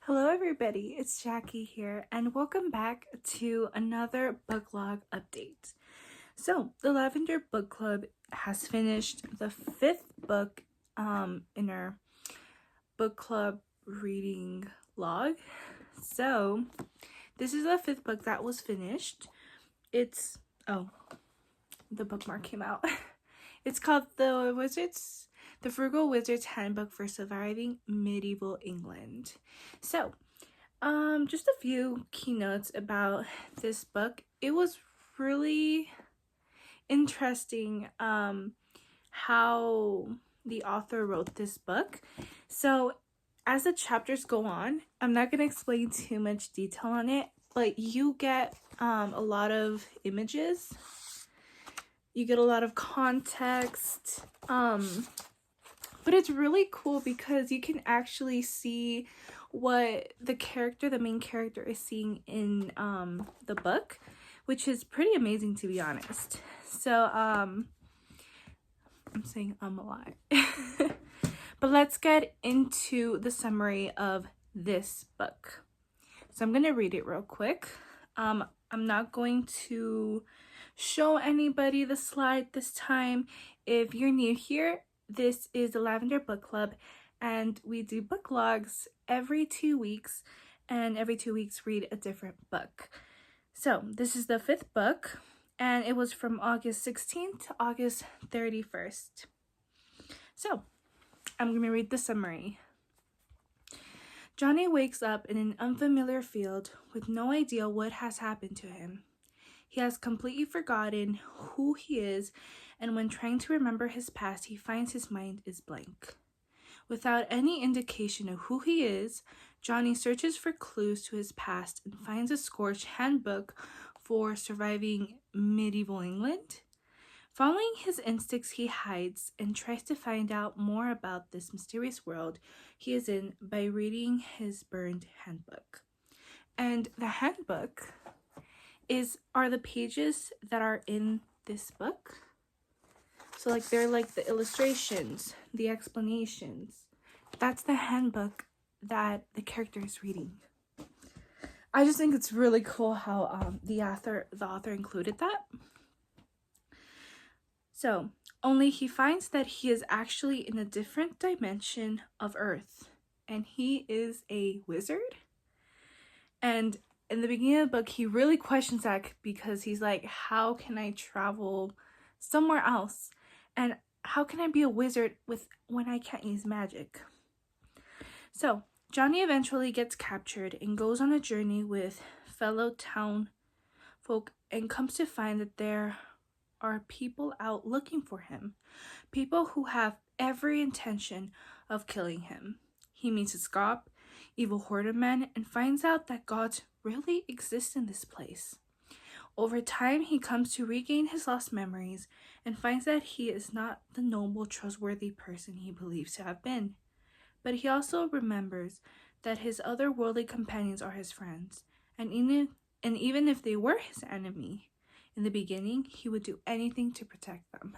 Hello everybody, it's Jackie here and welcome back to another book log update. So the Lavender Book Club has finished the 5th book in our book club reading log. So this is the 5th book that was finished. The bookmark came out. It's called The Frugal Wizards Handbook for Surviving Medieval England. So, just a few keynotes about this book. It was really interesting how the author wrote this book. So, as the chapters go on, I'm not going to explain too much detail on it, but you get a lot of images. You get a lot of context. But it's really cool because you can actually see what the main character is seeing in the book, which is pretty amazing, to be honest. So I'm saying a lot. But let's get into the summary of this book. So I'm gonna read it real quick. I'm not going to show anybody the slide this time. If you're new here, this is the Lavender Book Club, and we do book logs every 2 weeks, and every 2 weeks read a different book. So this is the 5th book, and it was from August 16th to August 31st. So I'm going to read the summary. Johnny wakes up in an unfamiliar field with no idea what has happened to him. He has completely forgotten who he is, and when trying to remember his past, he finds his mind is blank. Without any indication of who he is, Johnny searches for clues to his past and finds a scorched handbook for surviving medieval England. Following his instincts, he hides and tries to find out more about this mysterious world he is in by reading his burned handbook. And the handbook are the pages that are in this book. So like they're like the illustrations, the explanations. That's the handbook that the character is reading. I just think it's really cool how the author included that. So, only he finds that he is actually in a different dimension of Earth, and he is a wizard. And in the beginning of the book, he really questions that because he's like, how can I travel somewhere else? And how can I be a wizard when I can't use magic? So Johnny eventually gets captured and goes on a journey with fellow town folk and comes to find that there are people out looking for him. People who have every intention of killing him. He meets a Scop, evil horde men, and finds out that gods really exist in this place. Over time, he comes to regain his lost memories and finds that he is not the noble, trustworthy person he believes to have been. But he also remembers that his otherworldly companions are his friends, and even if they were his enemy, in the beginning, he would do anything to protect them.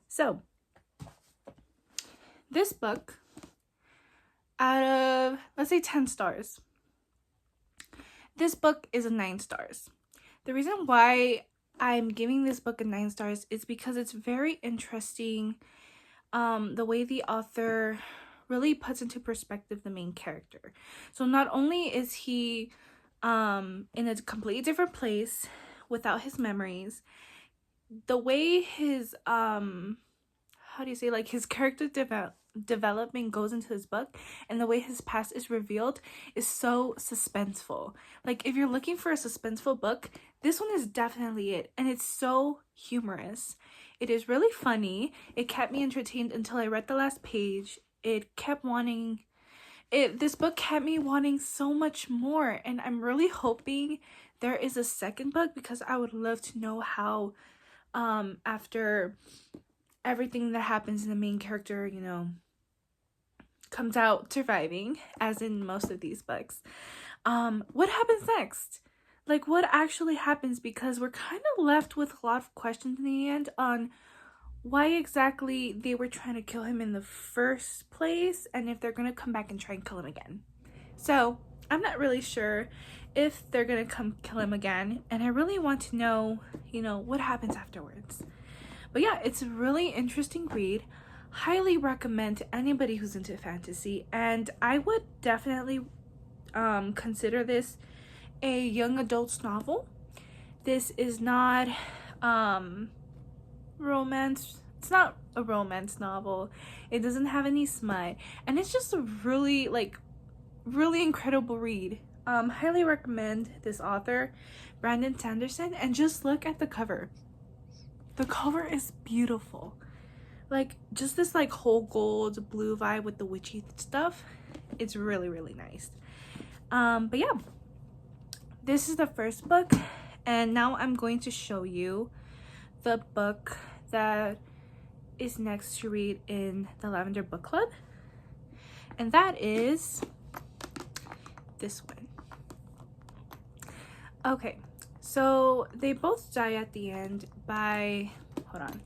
So, this book, out of, let's say 10 stars, this book is a 9 stars. The reason why I'm giving this book a 9 stars is because it's very interesting the way the author really puts into perspective the main character. So not only is he in a completely different place without his memories, the way his his character development goes into his book and the way his past is revealed is so suspenseful. Like, if you're looking for a suspenseful book, this one is definitely it, and it's so humorous. It is really funny. It kept me entertained until I read the last page. This book kept me wanting so much more, and I'm really hoping there is a second book because I would love to know how after everything that happens in the main character, comes out surviving, as in most of these books. What happens next? Like, what actually happens? Because we're kind of left with a lot of questions in the end on why exactly they were trying to kill him in the first place, and if they're gonna come back and try and kill him again. So I'm not really sure if they're gonna come kill him again, and I really want to know, you know, what happens afterwards. But yeah, it's a really interesting read. Highly recommend to anybody who's into fantasy, and I would definitely consider this a young adult's novel. This is not romance. It's not a romance novel. It doesn't have any smut, and it's just a really really incredible read. Highly recommend this author, Brandon Sanderson, and just look at the cover. The cover is beautiful. Like, just this like whole gold blue vibe with the witchy stuff. It's really, really nice. But yeah, this is the first book, and now I'm going to show you the book that is next to read in the Lavender Book Club, and that is this one. Okay, so they both die at the end by, hold on,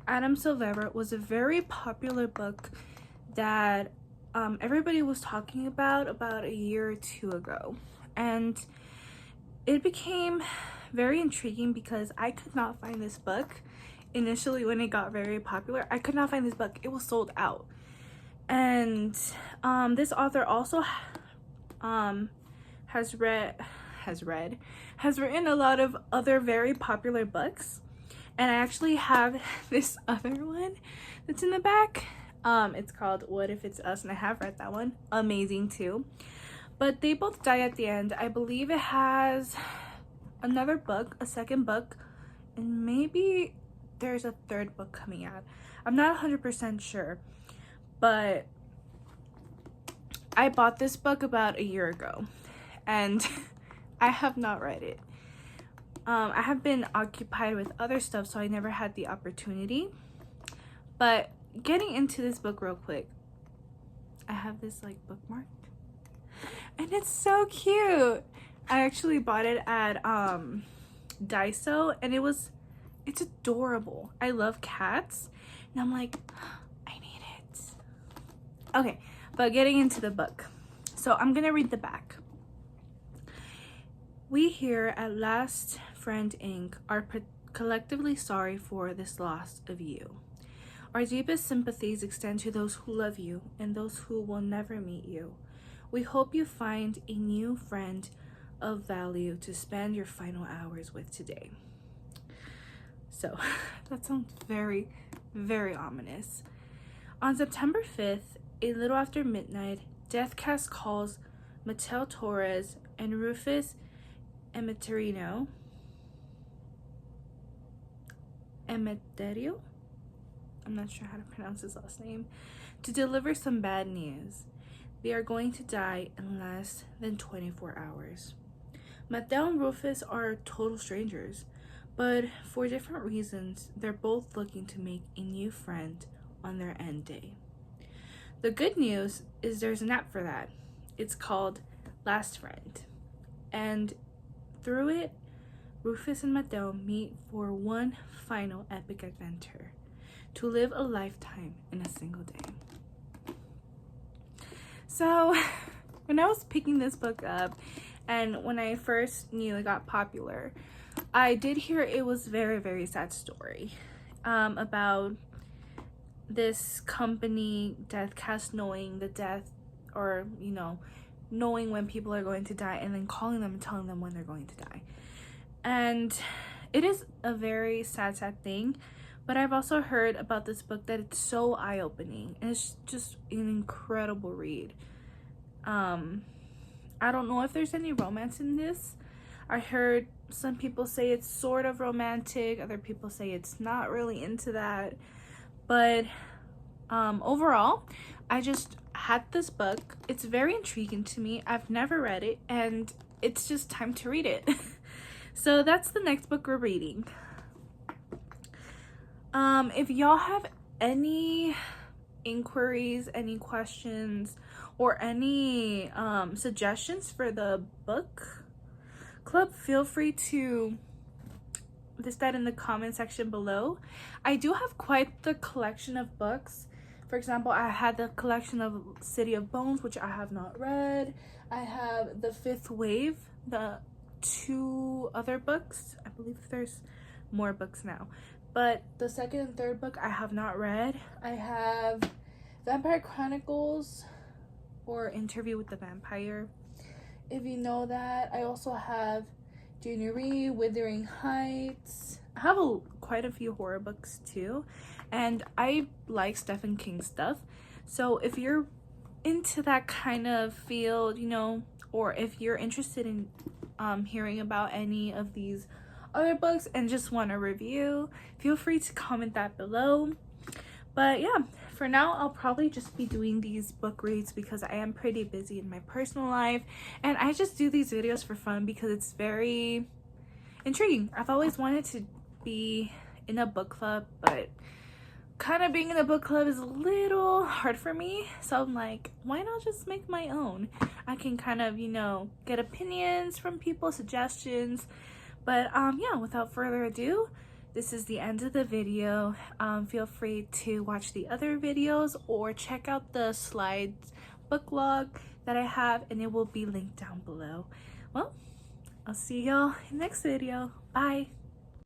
Adam Silvera. Was a very popular book that everybody was talking about a year or two ago, and it became very intriguing because I could not find this book initially when it got very popular. I could not find this book. It was sold out. And this author also has written a lot of other very popular books, and I actually have this other one that's in the back. It's called What If It's Us, and I have read that one. Amazing too. But they both die at the end. I believe it has another book, a second book, and maybe there's a third book coming out. I'm not 100% sure, but I bought this book about a year ago, and I have not read it. I have been occupied with other stuff, so I never had the opportunity. But getting into this book real quick, I have this like bookmarked, and it's so cute. I actually bought it at Daiso, and it's adorable. I love cats, and I'm like, I need it. Okay, but getting into the book, so I'm gonna read the back. We here at Last Friend Inc. are collectively sorry for this loss of you. Our deepest sympathies extend to those who love you and those who will never meet you. We hope you find a new friend of value to spend your final hours with today. So that sounds very, very ominous. On September 5th, a little after midnight, Deathcast calls Mattel Torres and Rufus Emeterio, I'm not sure how to pronounce his last name, to deliver some bad news. They are going to die in less than 24 hours. Mattel and Rufus are total strangers, but for different reasons, they're both looking to make a new friend on their end day. The good news is there's an app for that. It's called Last Friend, and through it, Rufus and Mattel meet for one final epic adventure, to live a lifetime in a single day. So, when I was picking this book up, and when I first knew it got popular, I did hear it was very, very sad story about this company, Deathcast, knowing the death, or, you know, knowing when people are going to die, and then calling them and telling them when they're going to die. And it is a very sad thing, but I've also heard about this book that it's so eye-opening, and it's just an incredible read. I don't know if there's any romance in this. I heard some people say it's sort of romantic, other people say it's not really into that, but overall, I just had this book. It's very intriguing to me. I've never read it, and it's just time to read it. So that's the next book we're reading. If y'all have any inquiries, any questions, or any suggestions for the book club, feel free to list that in the comment section below. I do have quite the collection of books For example, I had the collection of City of Bones, which I have not read. I have The Fifth Wave, the 2 other books. I believe there's more books now, but the second and third book I have not read. I have Vampire Chronicles, or Interview with the Vampire, if you know that. I also have January, Wuthering Heights. I have quite a few horror books too, and I like Stephen King stuff. So if you're into that kind of field, you know, or if you're interested in hearing about any of these other books and just want a review, feel free to comment that below. But yeah, for now I'll probably just be doing these book reads because I am pretty busy in my personal life, and I just do these videos for fun because it's very intriguing. I've always wanted to be in a book club, but kind of being in a book club is a little hard for me, so I'm like, why not just make my own? I can kind of, you know, get opinions from people, suggestions. But yeah, without further ado, this is the end of the video. Feel free to watch the other videos or check out the slides book log that I have, and it will be linked down below. Well, I'll see y'all in the next video. Bye.